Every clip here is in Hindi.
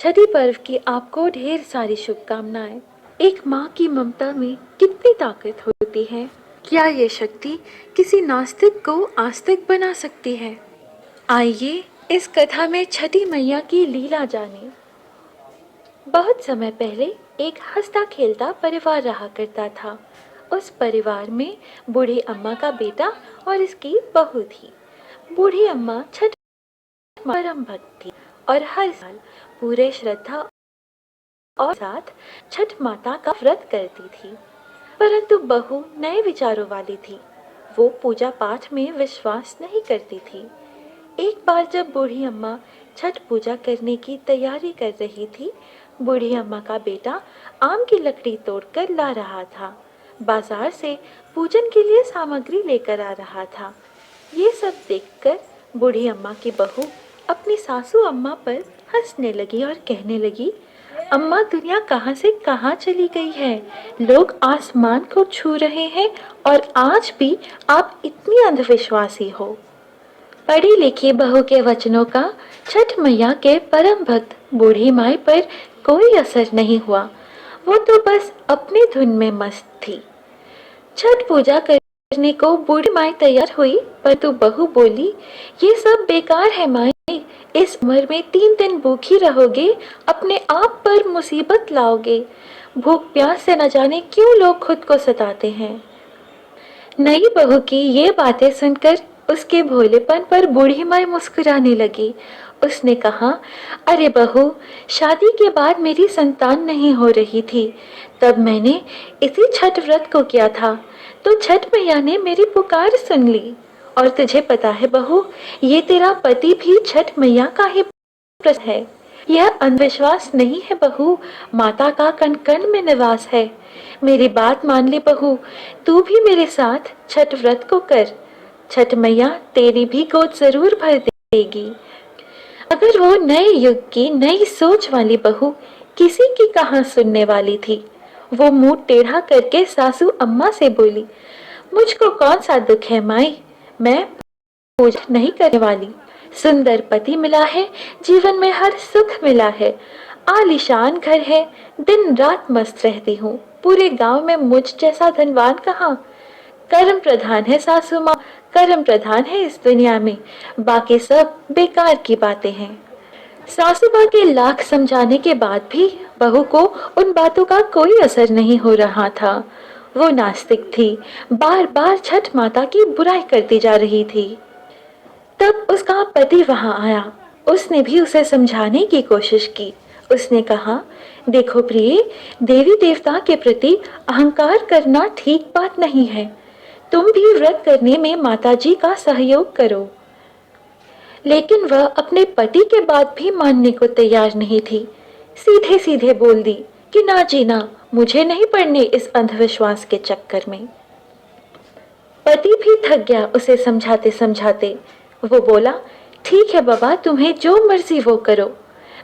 छठी पर्व की आपको ढेर सारी शुभकामनाएं। एक माँ की ममता में कितनी ताकत होती है। क्या ये शक्ति किसी नास्तिक को आस्तिक बना सकती है? आइए इस कथा में छठी मैया की लीला जानें। बहुत समय पहले एक हंसता खेलता परिवार रहा करता था। उस परिवार में बूढ़ी अम्मा का बेटा और इसकी बहू थी। बूढ़ी अम्मा छठ परम भक्त थी और हर साल पूरे श्रद्धा और साथ छठ माता का व्रत करती थी। परंतु बहू नए विचारों वाली थी। वो पूजा पाठ में विश्वास नहीं करती थी। एक बार जब बूढ़ी अम्मा छठ पूजा करने की तैयारी कर रही थी, बूढ़ी अम्मा का बेटा आम की लकड़ी तोड़कर ला रहा था। बाजार से पूजन के लिए सामग्री लेकर आ रहा था। ये सब देखकर बूढ़ी अम्मा की बहू अपनी सासू अम्मा पर हंसने लगी और कहने लगी, अम्मा दुनिया कहाँ से कहाँ चली गई है। लोग आसमान को छू रहे हैं और आज भी आप इतनी अंधविश्वासी हो। पढ़ी लिखी बहू के वचनों का छठ मैया के परम भक्त बूढ़ी माई पर कोई असर नहीं हुआ। वो तो बस अपनी धुन में मस्त थी। छठ पूजा करने को बूढ़ी माई तैयार हुई, पर तो बहू बोली, ये सब बेकार है माई। इस उम्र में 3 दिन भूखी रहोगे, अपने आप पर मुसीबत लाओगे। भूख प्यास से न जाने क्यों लोग खुद को सताते हैं। नई बहू की ये बातें सुनकर उसके भोलेपन पर बूढ़ी माई मुस्कुराने लगी। उसने कहा, अरे बहू, शादी के बाद मेरी संतान नहीं हो रही थी, तब मैंने इसी छठ व्रत को किया था, तो छठ मैया ने मेरी पुकार सुन ली। और तुझे पता है बहू, ये तेरा पति भी छठ मैया का ही प्रश्न है। यह अंधविश्वास नहीं है बहू, माता का कण कण में निवास है। मेरी बात मान ले बहू, तू भी मेरे साथ छठ व्रत को कर। छठ मैया तेरी भी गोद जरूर भर देगी। अगर वो नए युग की नई सोच वाली बहू किसी की कहाँ सुनने वाली थी। वो मुंह टेढ़ा करके सासू अम्मा से बोली, मुझको कौन सा दुख है माई, मैं पूजा नहीं करने वाली। सुंदर पति मिला है, जीवन में हर सुख मिला है, आलीशान घर है, दिन रात मस्त रहती हूँ। पूरे गांव में मुझ जैसा धनवान कहाँ। कर्म प्रधान है सासू माँ, कर्म प्रधान है इस दुनिया में, बाकी सब बेकार की बातें हैं। सासू माँ के लाख समझाने के बाद भी बहू को उन बातों का कोई असर नहीं हो रहा था। वो नास्तिक थी, बार बार छठ माता की बुराई करती जा रही थी। तब उसका पति वहां आया। उसने भी उसे समझाने की कोशिश की। उसने कहा, देखो प्रिय, देवी देवता के प्रति अहंकार करना ठीक बात नहीं है। तुम भी व्रत करने में माताजी का सहयोग करो। लेकिन वह अपने पति के बात भी मानने को तैयार नहीं थी। सीधे सीधे बोल दी कि ना जी ना, मुझे नहीं पड़ने इस अंधविश्वास के चक्कर में। पति भी थक गया उसे समझाते समझाते। वो बोला, ठीक है बाबा, तुम्हें जो मर्जी वो करो।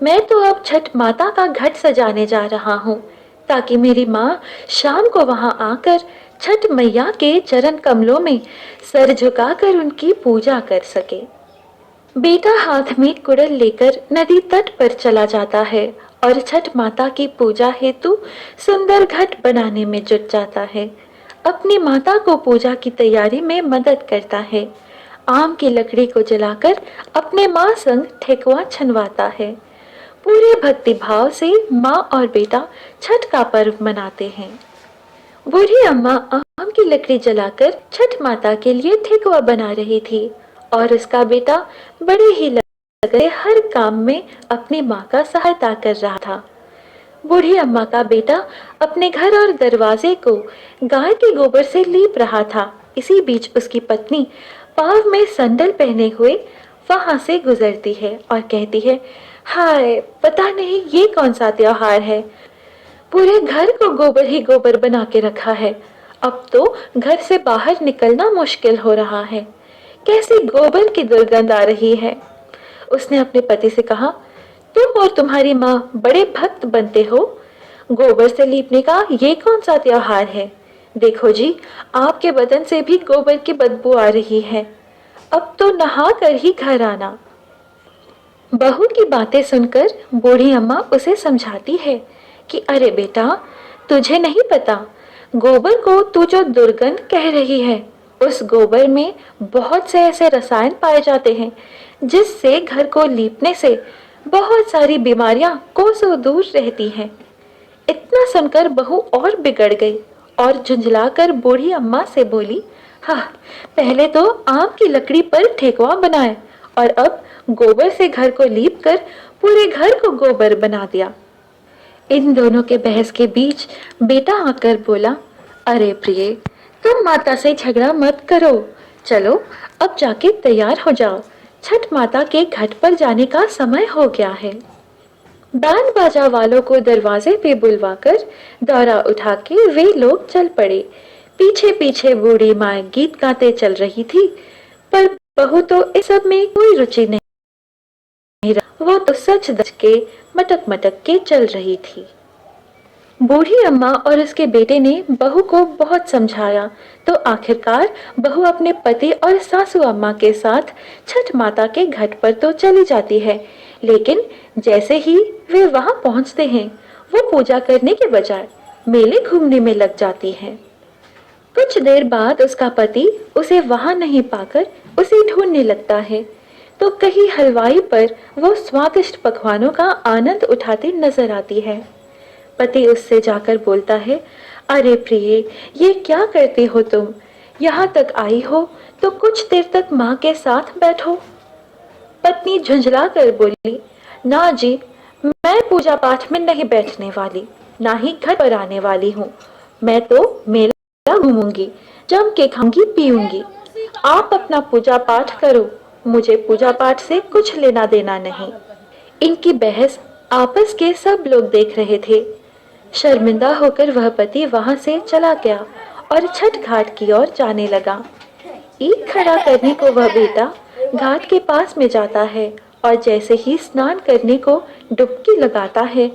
मैं तो अब छठ माता का घट सजाने जा रहा हूँ, ताकि मेरी माँ शाम को वहां आकर छठ मैया के चरण कमलों में सर झुकाकर उनकी पूजा कर सके। बेटा हाथ में कुड़ल लेकर नदी तट पर चला जाता है और छठ माता की पूजा हेतु सुंदर घट बनाने में जुट जाता है। अपनी माता को पूजा की तैयारी में मदद करता है। आम की लकड़ी को जलाकर अपने माँ संग ठेकुआ छनवाता है। पूरे भक्ति भाव से माँ और बेटा छठ का पर्व मनाते हैं। बूढ़ी अम्मा आम की लकड़ी जलाकर छठ माता के लिए ठेकुआ बना रही थी और उसका बेटा बड़े ही लगे हर काम में अपनी माँ का सहायता कर रहा था। बूढ़ी अम्मा का बेटा अपने घर और दरवाजे को गाय के गोबर से लीप रहा था। इसी बीच उसकी पत्नी पाँव में संडल पहने हुए वहां से गुजरती है और कहती है, हाय, पता नहीं ये कौन सा त्योहार है। पूरे घर को गोबर ही गोबर बना के रखा है। अब तो घर से बाहर निकलना मुश्किल हो रहा है। कैसी गोबर की दुर्गंध आ रही है। उसने अपने पति से कहा, तुम और तुम्हारी माँ बड़े भक्त बनते हो, गोबर से लीपने का ये कौन सा त्योहार है। देखो जी, आपके बदन से भी गोबर की बदबू आ रही है। अब तो नहा कर ही घर आना। बहू की बातें सुनकर बूढ़ी अम्मा उसे समझाती है कि अरे बेटा, तुझे नहीं पता, गोबर को तू जो दुर्गंध कह रही है, उस गोबर में बहुत से ऐसे रसायन पाए जाते हैं जिससे घर को लीपने से बहुत सारी बीमारियां कोसों दूर रहती हैं। इतना सुनकर बहू और बिगड़ गई और झुंझलाकर बूढ़ी अम्मा से बोली, हाँ, पहले तो आम की लकड़ी पर ठेकुआ बनाए और अब गोबर से घर को लीप कर पूरे घर को गोबर बना दिया। इन दोनों के बहस के बीच बेटा आकर बोला, अरे प्रिय, तुम माता से झगड़ा मत करो, चलो अब जाके तैयार हो जाओ, छठ माता के घाट पर जाने का समय हो गया है। बैंड बाजा वालों को दरवाजे पे बुलवाकर दौरा उठा के वे लोग चल पड़े। पीछे पीछे बूढ़ी माँ गीत गाते चल रही थी, पर बहू तो इस सब में कोई रुचि नहीं रहा। वो तो सच धज के मटक मटक के चल रही थी। बूढ़ी अम्मा और उसके बेटे ने बहू को बहुत समझाया, तो आखिरकार बहू अपने पति और सासू अम्मा के साथ छठ माता के घाट पर तो चली जाती है, लेकिन जैसे ही वे वहां पहुंचते हैं, वो पूजा करने के बजाय मेले घूमने में लग जाती है। कुछ देर बाद उसका पति उसे वहां नहीं पाकर उसे ढूंढने लगता है, तो कहीं हलवाई पर वो स्वादिष्ट पकवानों का आनंद उठाती नजर आती है। पति उससे जाकर बोलता है, अरे प्रिय, ये क्या करती हो तुम? यहाँ तक आई हो तो कुछ देर तक माँ के साथ बैठो। पत्नी झुंझला कर बोली, ना जी, मैं पूजा पाठ में नहीं बैठने वाली, ना ही घर पर आने वाली हूँ। मैं तो मेला घूमूंगी, जम के खाऊंगी पीऊंगी। आप अपना पूजा पाठ करो, मुझे पूजा पाठ से कुछ लेना देना नहीं। इनकी बहस आपस के सब लोग देख रहे थे। शर्मिंदा होकर वह पति वहां से चला गया और छठ घाट की ओर जाने लगा। ईद खड़ा करने को वह बेटा घाट के पास में जाता है और जैसे ही स्नान करने को डुबकी लगाता है,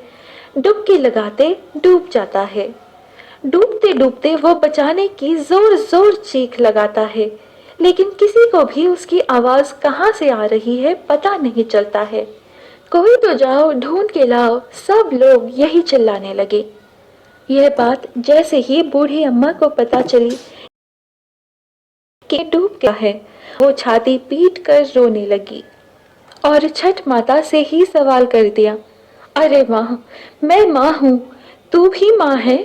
डुबकी लगाते डूब जाता है। डूबते डूबते वो बचाने की जोर जोर चीख लगाता है, लेकिन किसी को भी उसकी आवाज कहाँ से आ रही है पता नहीं चलता है। कोई तो जाओ, ढूंढ के लाओ, सब लोग यही चिल्लाने लगे। यह बात जैसे ही बूढ़ी अम्मा को पता चली कि डूब गया है, वो छाती पीट कर रोने लगी और छठ माता से ही सवाल कर दिया, अरे माँ, मैं माँ हूँ, तू भी माँ है?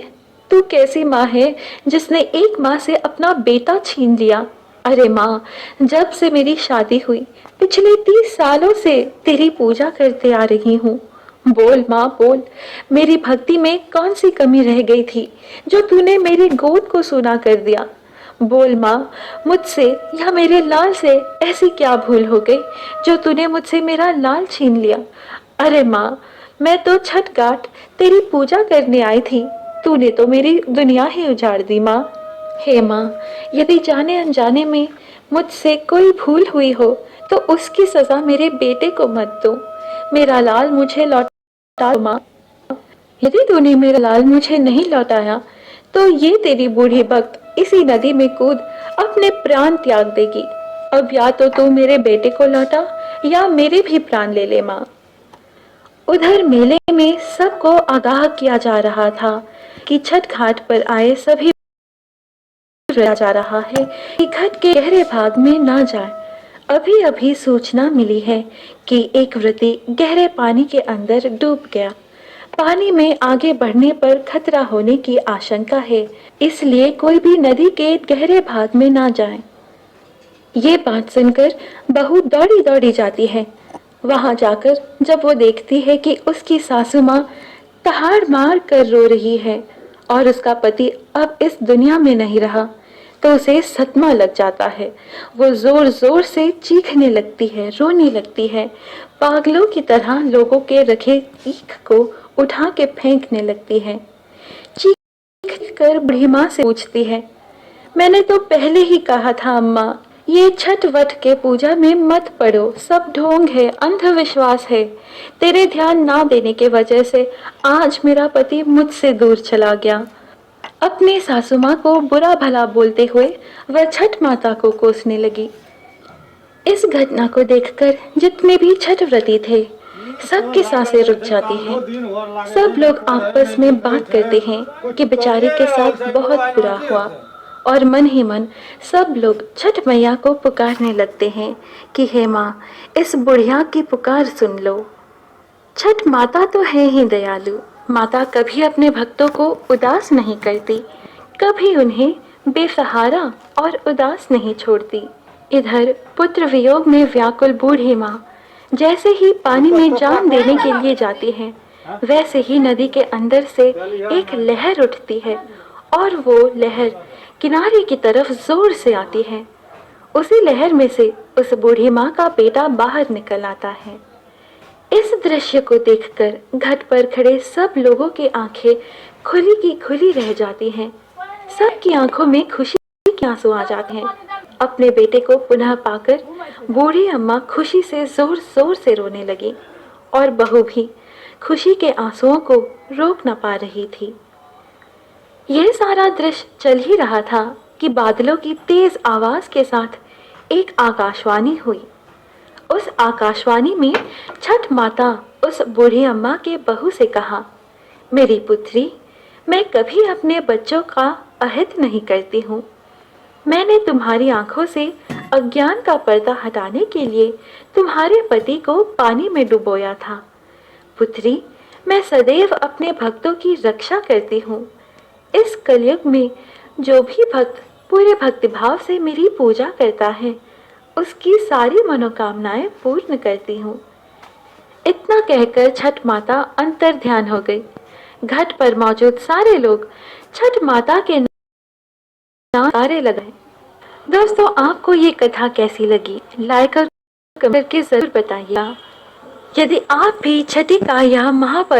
तू कैसी माँ है जिसने एक माँ से अपना बेटा छीन लिया? अरे माँ, जब से मेरी शादी हुई पिछले 30 सालों से तेरी पूजा करते आ रही हूँ। बोल माँ बोल, मेरी भक्ति में कौन सी कमी रह गई थी जो तूने मेरी गोद को सूना कर दिया? बोल माँ, मुझसे या मेरे लाल से ऐसी क्या भूल हो गई जो तूने मुझसे मेरा लाल छीन लिया? अरे माँ, मैं तो छठ घाट तेरी पूजा करने आई थी, तूने तो मेरी दुनिया ही उजाड़ दी माँ। हे माँ, यदि जाने अनजाने में मुझसे कोई भूल हुई हो तो उसकी सजा मेरे बेटे को मत दो। मेरा लाल मुझे लौटा दो माँ। यदि तूने मेरा लाल मुझे नहीं लौटाया तो ये तेरी बूढ़ी भक्त इसी नदी में कूद अपने प्राण त्याग देगी। अब या तो तू मेरे बेटे को लौटा या मेरे भी प्राण ले ले माँ। उधर मेले में सबको आगाह किया जा रहा था कि छठ घाट पर आए सभी जा रहा है कि घाट के गहरे भाग में ना जाए। अभी अभी सूचना मिली है कि एक व्रती गहरे पानी के अंदर डूब गया। पानी में आगे बढ़ने पर खतरा होने की आशंका है, इसलिए कोई भी नदी के गहरे भाग में ना जाए। ये बात सुनकर बहू दौड़ी दौड़ी जाती है। वहां जाकर जब वो देखती है कि उसकी सासू माँ तहाड़ मार कर रो रही है और उसका पति अब इस दुनिया में नहीं रहा, तो उसे सदमा लग जाता है। वो जोर जोर से चीखने लगती है, रोने लगती है, पागलों की तरह लोगों के रखे ईख को उठा के फेंकने लगती है। चीख कर बूढ़ी माँ से पूछती है, मैंने तो पहले ही कहा था अम्मा, ये छठ वट के पूजा में मत पड़ो, सब ढोंग है, अंधविश्वास है। तेरे ध्यान ना देने के वजह से आज मेरा पति मुझसे दूर चला गया। अपने सासू माँ को बुरा भला बोलते हुए वह छठ माता को कोसने लगी। इस घटना को देखकर जितने भी छठ व्रती थे सबकी सांसें रुक जाती हैं। सब लोग आपस में बात करते हैं कि बेचारे के साथ बहुत बुरा हुआ और मन ही मन सब लोग छठ मैया को पुकारने लगते हैं कि हे माँ, इस बुढ़िया की पुकार सुन लो। छठ माता तो है ही दयालु। माता कभी अपने भक्तों को उदास नहीं करती, कभी उन्हें बेसहारा और उदास नहीं छोड़ती। इधर पुत्र वियोग में व्याकुल बूढ़ी माँ जैसे ही पानी में जान देने के लिए जाती है, वैसे ही नदी के अंदर से एक लहर उठती है और वो लहर किनारे की तरफ जोर से आती है। उसी लहर में से उस बूढ़ी माँ का बेटा बाहर निकल आता है। इस दृश्य को देखकर घाट पर खड़े सब लोगों की आंखें खुली की खुली रह जाती हैं। सबकी आंखों में खुशी के आंसू आ जाते हैं। अपने बेटे को पुनः पाकर बूढ़ी अम्मा खुशी से जोर जोर से रोने लगी और बहू भी खुशी के आंसुओं को रोक न पा रही थी। यह सारा दृश्य चल ही रहा था कि बादलों की तेज आवाज के साथ एक आकाशवाणी हुई। उस आकाशवाणी में छठ माता उस बूढ़ी अम्मा के बहू से कहा, मेरी पुत्री, मैं कभी अपने बच्चों का अहित नहीं करती हूँ। मैंने तुम्हारी आंखों से अज्ञान का पर्दा हटाने के लिए तुम्हारे पति को पानी में डुबोया था। पुत्री, मैं सदैव अपने भक्तों की रक्षा करती हूँ। इस कलयुग में जो भी भक्त पूरे भक्तिभाव से मेरी पूजा करता है, उसकी सारी मनोकामनाएं पूर्ण करती हूँ। इतना कहकर छठ माता अंतर ध्यान हो गई। घाट पर मौजूद सारे लोग छठ माता के नाम नारे लगाए। दोस्तों, आपको ये कथा कैसी लगी? लाइक और कमेंट करके जरूर बताइएगा। यदि आप भी छठी का यह महापर्व